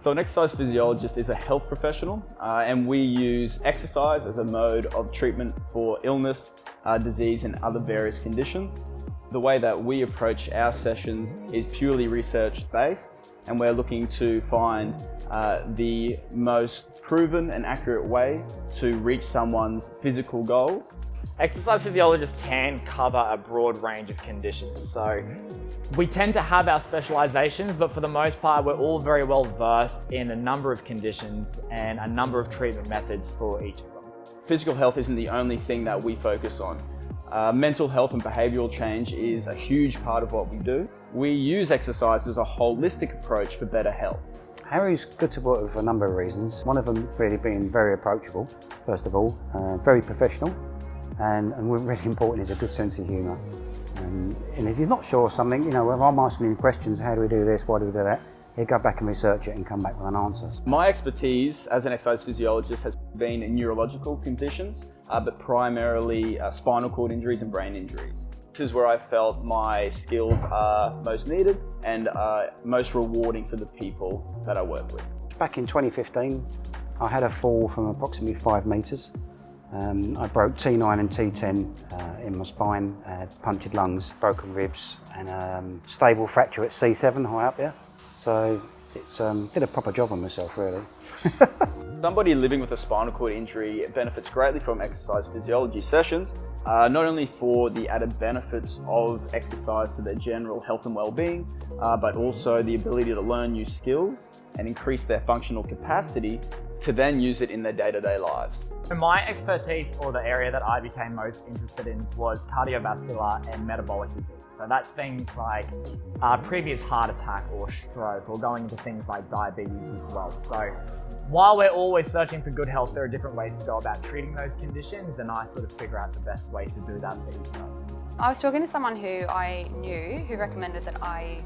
So an exercise physiologist is a health professional and we use exercise as a mode of treatment for illness, disease and other various conditions. The way that we approach our sessions is purely research based, and we're looking to find the most proven and accurate way to reach someone's physical goals. Exercise physiologists can cover a broad range of conditions. So we tend to have our specializations, but for the most part, we're all very well versed in a number of conditions and a number of treatment methods for each of them. Physical health isn't the only thing that we focus on. Mental health and behavioural change is a huge part of what we do. We use exercise as a holistic approach for better health. Harry's good to work with for a number of reasons. One of them really being very approachable, first of all, very professional, and really important is a good sense of humour. And if he's not sure of something, if I'm asking him questions, how do we do this, why do we do that, he'll go back and research it and come back with an answer. My expertise as an exercise physiologist has been in neurological conditions, but primarily spinal cord injuries and brain injuries. This is where I felt my skills are most needed and most rewarding for the people that I work with. Back in 2015, I had a fall from approximately 5 metres. I broke T9 and T10 in my spine, I had punctured lungs, broken ribs and stable fracture at C7 high up there. So it's did a proper job on myself really. Somebody living with a spinal cord injury benefits greatly from exercise physiology sessions, not only for the added benefits of exercise to their general health and well-being, but also the ability to learn new skills and increase their functional capacity to then use it in their day-to-day lives. So my expertise, or the area that I became most interested in, was cardiovascular and metabolic disease. So that's things like previous heart attack or stroke, or going into things like diabetes as well. So while we're always searching for good health, there are different ways to go about treating those conditions, and I sort of figure out the best way to do that for each person. I was talking to someone who I knew who recommended that I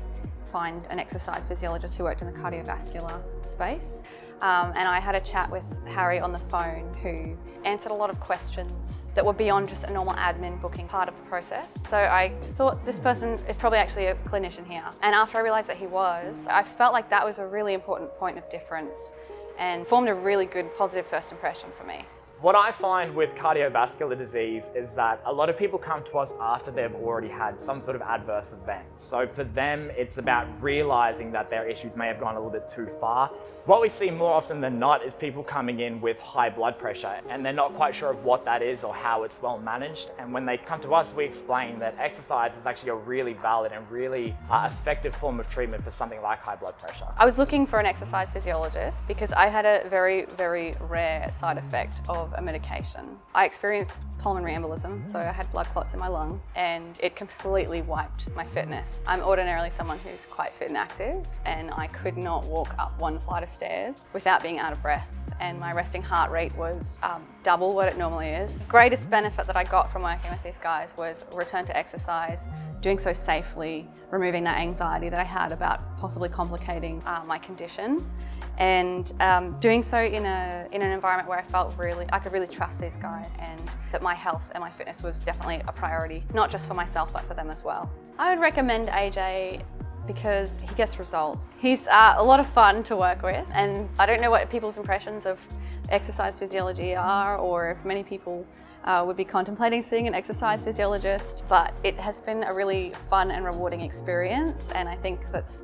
find an exercise physiologist who worked in the cardiovascular space. And I had a chat with Harry on the phone, who answered a lot of questions that were beyond just a normal admin booking part of the process. So I thought this person is probably actually a clinician here. And after I realised that he was, I felt like that was a really important point of difference and formed a really good positive first impression for me. What I find with cardiovascular disease is that a lot of people come to us after they've already had some sort of adverse event. So for them, it's about realizing that their issues may have gone a little bit too far. What we see more often than not is people coming in with high blood pressure, and they're not quite sure of what that is or how it's well managed. And when they come to us, we explain that exercise is actually a really valid and really effective form of treatment for something like high blood pressure. I was looking for an exercise physiologist because I had a very, very rare side effect of a medication. I experienced pulmonary embolism, so I had blood clots in my lung, and it completely wiped my fitness. I'm ordinarily someone who's quite fit and active, and I could not walk up one flight of stairs without being out of breath, and my resting heart rate was double what it normally is. The greatest benefit that I got from working with these guys was return to exercise, doing so safely, removing that anxiety that I had about possibly complicating my condition, and doing so in an environment where I felt I could really trust these guys, and that my health and my fitness was definitely a priority, not just for myself, but for them as well. I would recommend AJ because he gets results. He's a lot of fun to work with, and I don't know what people's impressions of exercise physiology are, or if many people would be contemplating seeing an exercise physiologist, but it has been a really fun and rewarding experience, and I think that's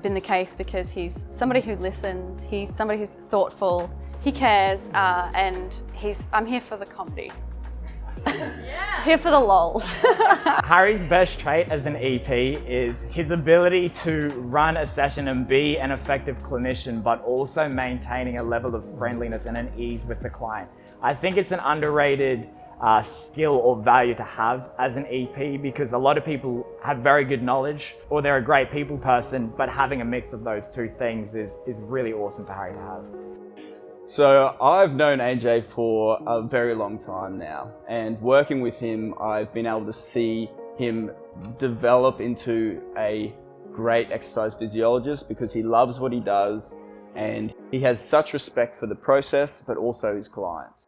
been the case because he's somebody who listens, he's somebody who's thoughtful, he cares, and I'm here for the comedy. Yeah. Here for the lols. Harry's best trait as an EP is his ability to run a session and be an effective clinician, but also maintaining a level of friendliness and an ease with the client. I think it's an underrated skill or value to have as an EP, because a lot of people have very good knowledge or they're a great people person, but having a mix of those two things is really awesome for Harry to have. So I've known AJ for a very long time now, and working with him, I've been able to see him develop into a great exercise physiologist because he loves what he does and he has such respect for the process, but also his clients.